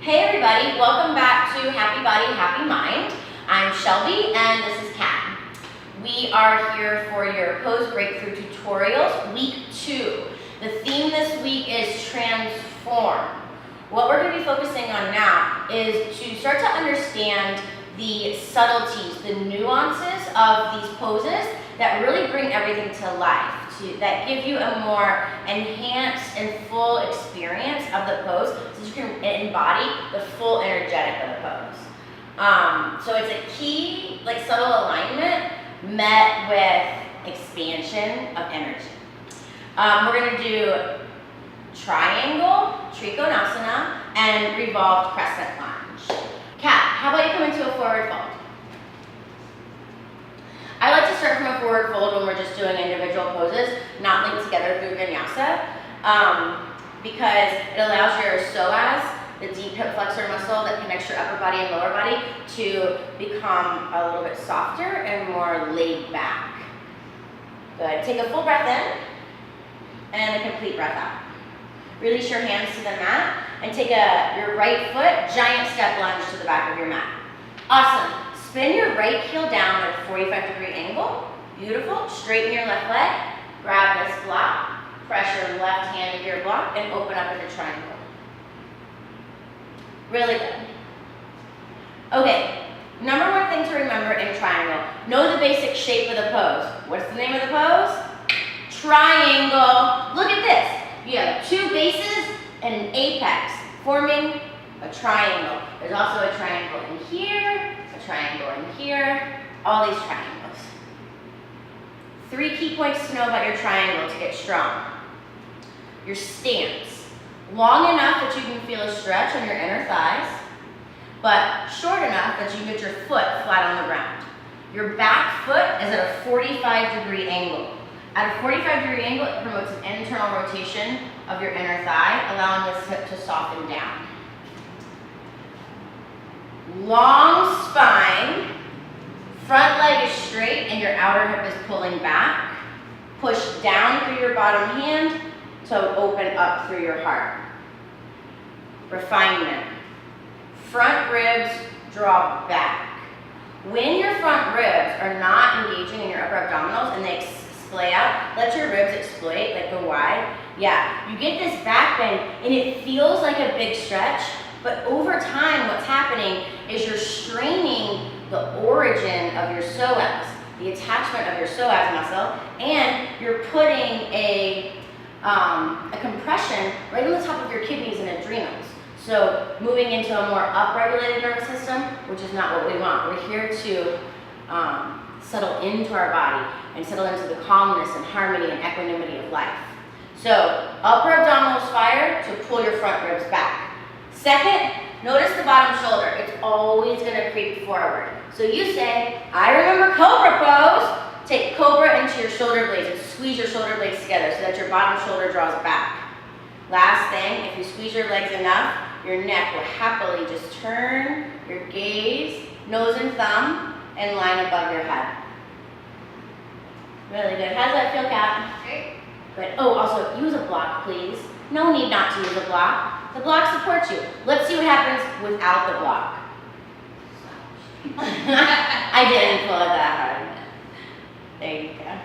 Hey everybody, welcome back to Happy Body, Happy Mind. I'm Shelby and this is Kat. We are here for your Pose Breakthrough Tutorials, week 2. The theme this week is transform. What we're going to be focusing on now is to start to understand the subtleties, the nuances of these poses that really bring everything to life, that give you a more enhanced and full experience of the pose so you can embody the full energetic of the pose. So it's a key, subtle alignment met with expansion of energy. We're going to do triangle, Trikonasana, and revolved crescent lunge. Kat, how about you come into a forward fold? I like to start from a forward fold when we're just doing individual poses, not linked together through vinyasa, because it allows your psoas, the deep hip flexor muscle that connects your upper body and lower body, to become a little bit softer and more laid back. Good. Take a full breath in and a complete breath out. Release your hands to the mat and take your right foot, giant step lunge to the back of your mat. Awesome. Spin your right heel down at a 45-degree angle. Beautiful. Straighten your left leg. Grab this block. Press your left hand into your block and open up into triangle. Really good. Okay. Number one thing to remember in triangle. Know the basic shape of the pose. What's the name of the pose? Triangle. Look at this. You have two bases and an apex forming a triangle. There's also a triangle in here, a triangle in here, all these triangles. 3 key points to know about your triangle to get strong. Your stance. Long enough that you can feel a stretch on your inner thighs, but short enough that you can get your foot flat on the ground. Your back foot is at a 45-degree angle. At a 45-degree angle, it promotes an internal rotation of your inner thigh, allowing this hip to soften down. Long spine, front leg is straight and your outer hip is pulling back. Push down through your bottom hand to open up through your heart. Refinement. Front ribs draw back. When your front ribs are not engaging in your upper abdominals and they splay out, let your ribs exploit, go wide. Yeah, you get this back bend and it feels like a big stretch, but over time what's happening is you're straining the origin of your psoas, the attachment of your psoas muscle, and you're putting a compression right on the top of your kidneys and adrenals. So moving into a more upregulated nervous system, which is not what we want. We're here to settle into our body and settle into the calmness and harmony and equanimity of life. So upper abdominals fire to pull your front ribs back. Second, notice the bottom shoulder. It's always going to creep forward. So you say, I remember cobra pose. Take cobra into your shoulder blades and squeeze your shoulder blades together so that your bottom shoulder draws back. Last thing, if you squeeze your legs enough, your neck will happily just turn your gaze, nose and thumb, and line above your head. Really good. How does that feel, Kat? Great. Good. Oh, also, use a block, please. No need not to use a block. The block supports you. Let's see what happens without the block. I didn't pull it that hard. There you go.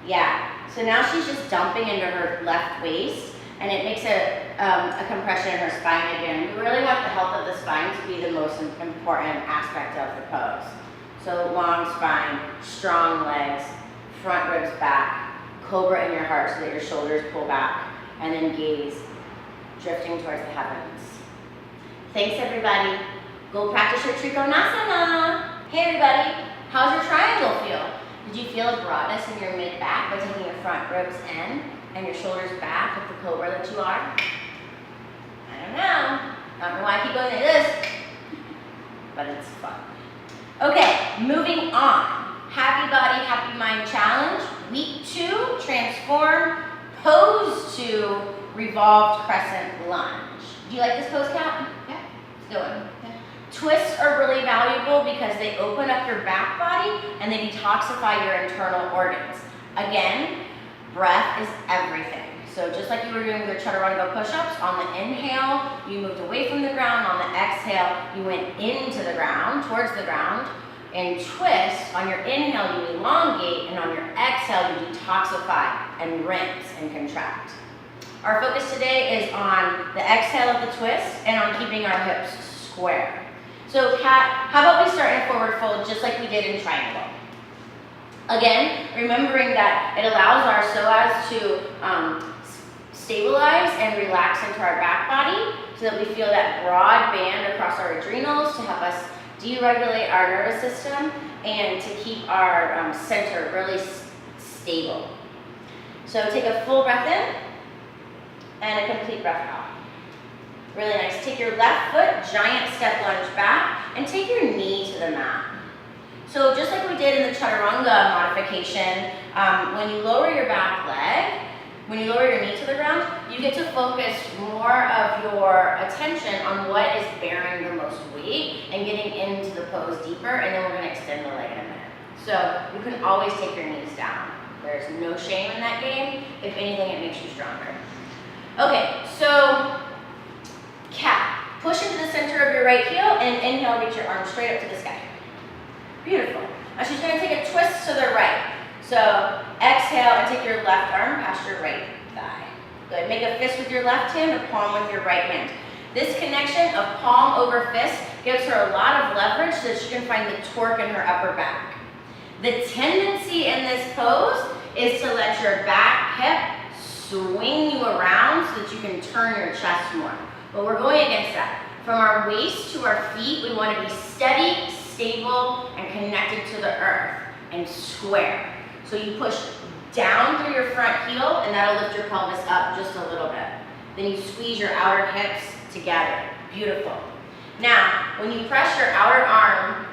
Yeah. So now she's just dumping into her left waist, and it makes a compression in her spine again. We really want the health of the spine to be the most important aspect of the pose. So long spine, strong legs, front ribs back, cobra in your heart so that your shoulders pull back, and then gaze drifting towards the heavens. Thanks everybody. Go practice your Trikonasana. Hey everybody, how's your triangle feel? Did you feel a broadness in your mid-back by taking your front ribs in and your shoulders back with the cobra that you are? I don't know. I don't know why I keep going like this, but it's fun. Okay, moving on. Happy Body, Happy Mind Challenge, week 2, transform, pose 2, revolved crescent lunge. Do you like this pose, Kat? Yeah. Let's do it. Yeah. Twists are really valuable because they open up your back body and they detoxify your internal organs. Again, breath is everything. So just like you were doing with your chaturanga push-ups, on the inhale, you moved away from the ground. On exhale, you went into the ground, towards the ground, and twist. On your inhale, you elongate, and on your exhale, you detoxify and rinse and contract. Our focus today is on the exhale of the twist and on keeping our hips square. So cat, how about we start in a forward fold just like we did in triangle? Again, remembering that it allows our psoas to stabilize and relax into our back body so that we feel that broad band across our adrenals to help us deregulate our nervous system and to keep our center really stable. So take a full breath in and a complete breath out. Really nice. Take your left foot, giant step lunge back, and take your knee to the mat. So just like we did in the chaturanga modification, when you lower your back leg, when you lower your knee to the ground, you get to focus more of your attention on what is bearing the most weight and getting into the pose deeper, and then we're going to extend the leg in a minute. So you can always take your knees down. There's no shame in that game. If anything, it makes you stronger. Okay, so cat. Push into the center of your right heel and inhale, reach your arms straight up to the sky. Beautiful. Now she's going to take a twist to the right. So exhale and take your left arm past your right thigh. Good. Make a fist with your left hand, a palm with your right hand. This connection of palm over fist gives her a lot of leverage so that she can find the torque in her upper back. The tendency in this pose is to let your back hip swing you around so that you can turn your chest more. But we're going against that. From our waist to our feet, we want to be steady, stable, and connected to the earth and square. So you push down through your front heel, and that'll lift your pelvis up just a little bit. Then you squeeze your outer hips together. Beautiful. Now, when you press your outer arm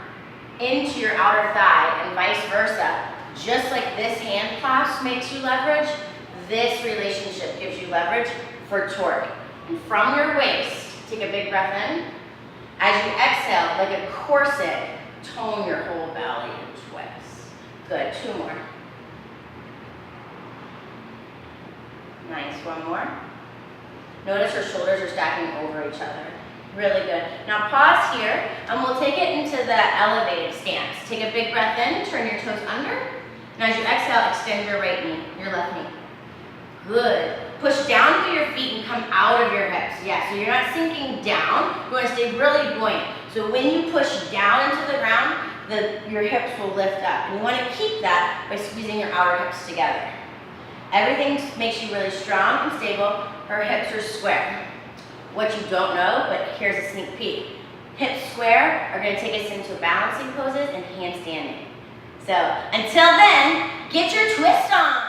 into your outer thigh and vice versa, just like this hand clasp makes you leverage, this relationship gives you leverage for torque. And from your waist, take a big breath in. As you exhale, like a corset, tone your whole belly and twist. Good, 2 more. Nice, 1 more. Notice your shoulders are stacking over each other. Really good. Now pause here, and we'll take it into the elevated stance. Take a big breath in, turn your toes under. And as you exhale, extend your right knee, your left knee. Good. Push down through your feet and come out of your hips. Yeah, so you're not sinking down. You want to stay really buoyant. So when you push down into the ground, your hips will lift up. And you want to keep that by squeezing your outer hips together. Everything makes you really strong and stable. Her hips are square. What you don't know, but here's a sneak peek. Hips square are going to take us into balancing poses and handstanding. So until then, get your twist on.